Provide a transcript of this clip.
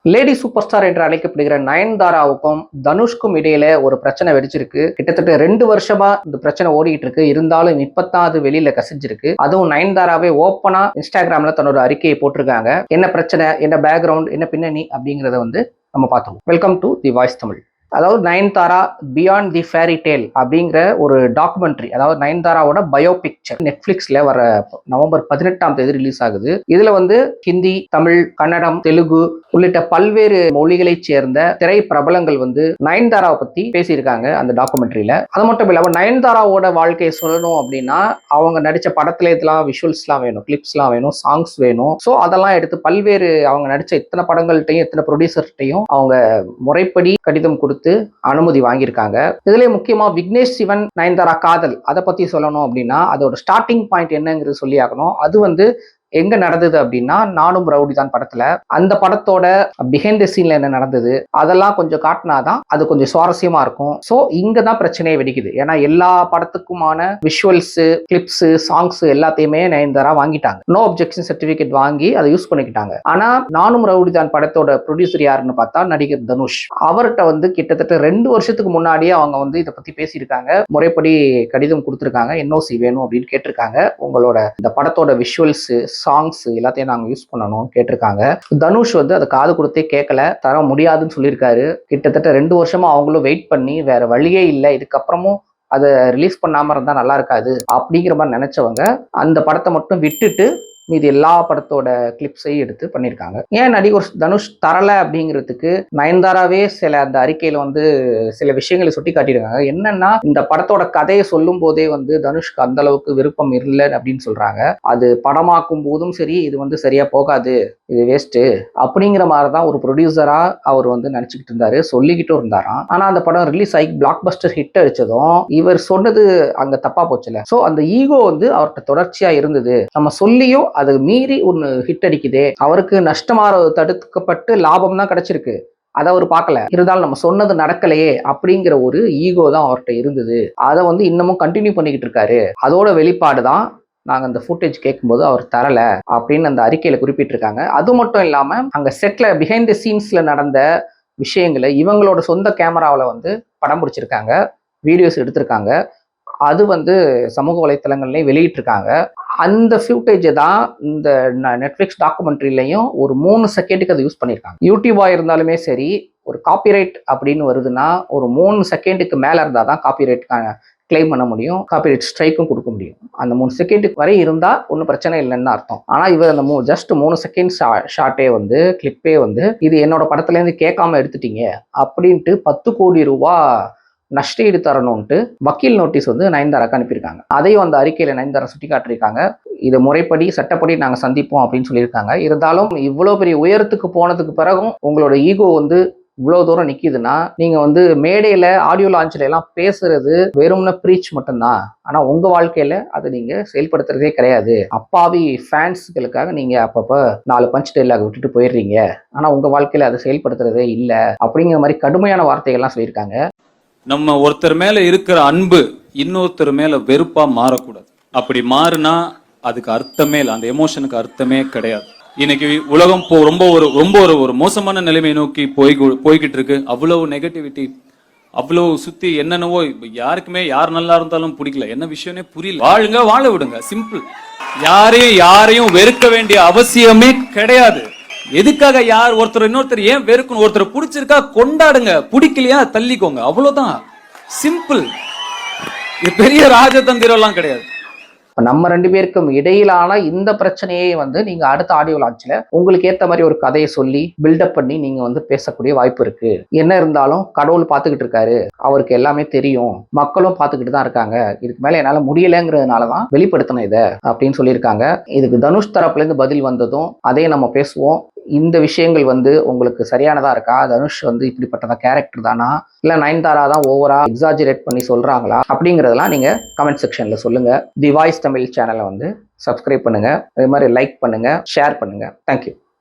Lady super star என்று அழைக்கப்படுகிற நயன்தாராவுக்கும் தனுஷ்க்கும் இடையில ஒரு பிரச்சனை வெடிச்சிருக்கு. கிட்டத்தட்ட 2 வருஷமா இந்த பிரச்சனை ஓடிட்டு இருக்கு. இருந்தாலும் இப்பத்தான் வெளியில கசிஞ்சிருக்கு. அதுவும் நயன்தாராவே ஓப்பனா இன்ஸ்டாகிராம்ல தன்னோட அறிக்கையை போட்டிருக்காங்க. என்ன பிரச்சனை, என்ன பேக்ரவுண்ட், என்ன பின்னணி அப்படிங்கிறத நம்ம பார்த்துருவோம். Welcome to the voice Tamil. அதாவது Nayanthara beyond the fairy tale அப்படிங்கிற ஒரு டாக்குமெண்ட்ரி, அதாவது நயன்தாராவோட பயோ பிக்சர் நெட்ஃபிளிக்ஸ்ல வர நவம்பர் 18 ரிலீஸ் ஆகுது. இதுல ஹிந்தி, தமிழ், கன்னடம், தெலுங்கு உள்ளிட்ட பல்வேறு மொழிகளை சேர்ந்த திரை பிரபலங்கள் நயன்தாராவை பத்தி பேசியிருக்காங்க அந்த டாக்குமெண்ட்ரியில. அது மட்டும் இல்லாம நயன்தாராவோட வாழ்க்கையை சொல்லணும் அப்படின்னா அவங்க நடிச்ச படத்துல இதெல்லாம் விஷுவல்ஸ்லாம் வேணும், கிளிப்ஸ்லாம் வேணும், சாங்ஸ் வேணும். ஸோ அதெல்லாம் எடுத்து பல்வேறு அவங்க நடிச்ச இத்தனை படங்கள்கிட்டையும் இத்தனை ப்ரொடியூசர்கிட்டையும் அவங்க முறைப்படி கடிதம் கொடுத்து அனுமதி வாங்கியிருக்காங்க. இதுலயே முக்கியமா விக்னேஷ் சிவன் நயன்தாரா காதல் அதை பத்தி சொல்லணும் அப்படின்னா அதோட ஸ்டார்டிங் பாயிண்ட் என்னங்கிறது சொல்லி ஆகணும். அது எங்க நடந்தது அப்படின்னா நானும் ரவுடி தான் படத்துல, அந்த படத்தோட பிஹைண்ட் தி சீன்ல என்ன நடந்தது அதெல்லாம் கொஞ்சம் காட்டினாதான் அது கொஞ்சம் சுவாரஸ்யமா இருக்கும். ஸோ இங்க தான் பிரச்சனையே வெடிக்குது. ஏன்னா எல்லா படத்துக்குமான விஷுவல்ஸ், கிளிப்ஸ், சாங்ஸ் எல்லாத்தையுமே நயன்தாரா வாங்கிட்டாங்க. நோ அப்ஜெக்ஷன் சர்டிபிகேட் வாங்கி அதை யூஸ் பண்ணிக்கிட்டாங்க. ஆனா நானும் ரவுடி தான் படத்தோட ப்ரொடியூசர் யாருன்னு பார்த்தா நடிகர் தனுஷ். அவர்கிட்ட கிட்டத்தட்ட 2 வருஷத்துக்கு முன்னாடியே அவங்க இதை பத்தி பேசியிருக்காங்க. முறைப்படி கடிதம் கொடுத்திருக்காங்க. என்ஓசி வேணும் அப்படின்னு கேட்டிருக்காங்க. உங்களோட இந்த படத்தோட விஷுவல்ஸ், சாங்ஸ் எல்லாத்தையும் நாங்க யூஸ் பண்ணணும் கேட்டிருக்காங்க. தனுஷ் அதை காது கொடுத்தே கேட்கல, தர முடியாதுன்னு சொல்லியிருக்காரு. கிட்டத்தட்ட 2 வருஷமா அவங்களும் வெயிட் பண்ணி வேற வழியே இல்லை, இதுக்கப்புறமும் அதை ரிலீஸ் பண்ணாம இருந்தா நல்லா இருக்காது அப்படிங்கிற மாதிரி நினைச்சவங்க அந்த படத்தை மட்டும் விட்டுட்டு மீது எல்லா படத்தோட கிளிப்ஸையும் எடுத்து பண்ணியிருக்காங்க. ஏன் நடிகர் தனுஷ் தரல அப்படிங்கிறதுக்கு நயன்தாராவே சில அந்த அறிக்கையில சில விஷயங்களை சுட்டி காட்டியிருக்காங்க. என்னன்னா இந்த படத்தோட கதையை சொல்லும் போதே தனுஷ்க்கு அந்த அளவுக்கு விருப்பம் இல்லை அப்படின்னு சொல்றாங்க. அது படமாக்கும் போதும் சரி, இது சரியா போகாது, இது வேஸ்ட் அப்படிங்கிற மாதிரிதான் ஒரு ப்ரொடியூசரா அவர் நினைச்சுக்கிட்டு இருந்தாரு, சொல்லிக்கிட்டும் இருந்தாராம். ஆனா அந்த படம் ரிலீஸ் ஆகி பிளாக் பஸ்டர் ஹிட் அடிச்சதும் இவர் சொன்னது அங்க தப்பா போச்சுல. சோ அந்த ஈகோ அவர்கிட்ட தொடர்ச்சியா இருந்தது. நம்ம சொல்லியும் அது மீறி ஒன்னு ஹிட் அடிக்குதே, அவருக்கு நஷ்டமாக தடுக்கப்பட்டு லாபம் தான் கிடைச்சிருக்கு, அதை அவர் பார்க்கல. இருந்தாலும் நம்ம சொன்னது நடக்கலையே அப்படிங்கிற ஒரு ஈகோ தான் அவர்கிட்ட இருந்தது. அதை இன்னமும் கண்டினியூ பண்ணிக்கிட்டு இருக்காரு. அதோட வெளிப்பாடு தான் நாங்கள் அந்த ஃபுட்டேஜ் கேட்கும்போது அவர் தரல அப்படின்னு அந்த அறிக்கையில குறிப்பிட்டிருக்காங்க. அது மட்டும் இல்லாம அங்க செட்ல பிஹைண்ட் தி சீன்ஸ்ல நடந்த விஷயங்களை இவங்களோட சொந்த கேமராவில் படம் பிடிச்சிருக்காங்க, வீடியோஸ் எடுத்திருக்காங்க. அது சமூக வலைத்தளங்கள்லயும் வெளியிட்டிருக்காங்க. அந்த ஃபுட்டேஜை தான் இந்த நெட்ஃபிளிக்ஸ் டாக்குமெண்ட்ரிலையும் ஒரு 3 செகண்டுக்கு அதை யூஸ் பண்ணியிருக்காங்க. யூடியூபா இருந்தாலுமே சரி, ஒரு காப்பிரைட் அப்படின்னு வருதுன்னா ஒரு 3 செகண்டுக்கு மேல இருந்தால் தான் காப்பிரைட் கிளைம் பண்ண முடியும், காப்பிரைட் ஸ்ட்ரைக்கும் கொடுக்க முடியும். அந்த 3 செகண்டுக்கு வரை இருந்தா ஒன்றும் பிரச்சனை இல்லைன்னு அர்த்தம். ஆனா இவர் அந்த ஜஸ்ட் 3 செகண்ட் ஷார்ட்டே கிளிப்பே இது என்னோட படத்துல இருந்து கேட்காம எடுத்துட்டீங்க அப்படின்ட்டு 10 கோடி ரூபாய் நஷ்டஈடு தரணும்ட்டு வக்கீல் நோட்டீஸ் நயன்தாராக்கு அனுப்பியிருக்காங்க. அதையும் அந்த அறிக்கையில நயன்தாரா சுட்டி காட்டியிருக்காங்க. இதை முறைப்படி சட்டப்படி நாங்க சந்திப்போம் அப்படின்னு சொல்லியிருக்காங்க. இருந்தாலும் இவ்வளவு பெரிய உயரத்துக்கு போனதுக்கு பிறகும் உங்களோட ஈகோ இவ்வளவு தூரம் நிக்குதுன்னா, நீங்க மேடையில ஆடியோ லான்ச்ல எல்லாம் பேசுறது வெறும்ன ப்ரீச் மட்டும்தான். ஆனா உங்க வாழ்க்கையில அதை நீங்க செயல்படுத்துறதே கிடையாது. அப்பாவி ஃபேன்ஸ்களுக்காக நீங்க அப்பப்ப 4 பஞ்ச் டைலாக் விட்டுட்டு போயிடுறீங்க, ஆனா உங்க வாழ்க்கையில அதை செயல்படுத்துறதே இல்லை அப்படிங்கிற மாதிரி கடுமையான வார்த்தைகள்லாம் சொல்லியிருக்காங்க. நம்ம ஒருத்தர் மேல இருக்கிற அன்பு இன்னொருத்தர் மேல வெறுப்பா மாறக்கூடாது. அப்படி மாறுனா அதுக்கு அர்த்தமே இல்லை, அந்த எமோஷனுக்கு அர்த்தமே கிடையாது. இன்னைக்கு உலகம் ரொம்ப ஒரு மோசமான நிலைமை நோக்கி போய்கிட்டு இருக்கு. அவ்வளவு நெகட்டிவிட்டி, அவ்வளவு சுத்தி என்னென்னவோ. யாருக்குமே யார் நல்லா இருந்தாலும் பிடிக்கல, என்ன விஷயம்னே புரியல. வாழுங்க, வாழ விடுங்க, சிம்பிள். யாரையும் வெறுக்க வேண்டிய அவசியமே கிடையாது. எதுக்காக யார் ஒருத்தர் இன்னொருத்தர் ஏன் வெறுக்கணும்? ஒருத்தர் பிடிச்சிருக்கா கொண்டாடுங்க, பிடிக்கலையா தள்ளிக்கோங்க, அவ்வளவுதான், சிம்பிள். இது பெரிய ராஜதந்திரம் எல்லாம் கிடையாது. நம்ம 2 பேருக்கும் இடையிலான இந்த பிரச்சனையை நீங்க அடுத்த ஆடியோ லான்ச்ல உங்களுக்கு ஏத்த மாதிரி ஒரு கதையை சொல்லி பில்டப் பண்ணி நீங்க பேசக்கூடிய வாய்ப்பு இருக்கு. என்ன இருந்தாலும் கடவுள் பார்த்துக்கிட்டு இருக்காரு, அவருக்கு எல்லாமே தெரியும், மக்களும் பார்த்துக்கிட்டு தான் இருக்காங்க. இதுக்கு மேல என்னால முடியலங்கிறதுனாலதான் வெளிப்படுத்தணும் இதை அப்படின்னு சொல்லியிருக்காங்க. இதுக்கு தனுஷ் தரப்புல இருந்து பதில் வந்ததும் அதையும் நம்ம பேசுவோம். இந்த விஷயங்கள் உங்களுக்கு சரியானதா இருக்கா? தனுஷ் இப்படிப்பட்டதா கேரக்டர் தானா, இல்ல நயன்தாரா தான் ஓவரா எக்ஸாஜரேட் பண்ணி சொல்றாங்களா அப்படிங்கறதெல்லாம் நீங்க கமெண்ட் செக்ஷன்ல சொல்லுங்க. தி வாய்ஸ் தமிழ் சேனலை சப்ஸ்கிரைப் பண்ணுங்க, அதே மாதிரி லைக் பண்ணுங்க, ஷேர் பண்ணுங்க. தேங்க்யூ.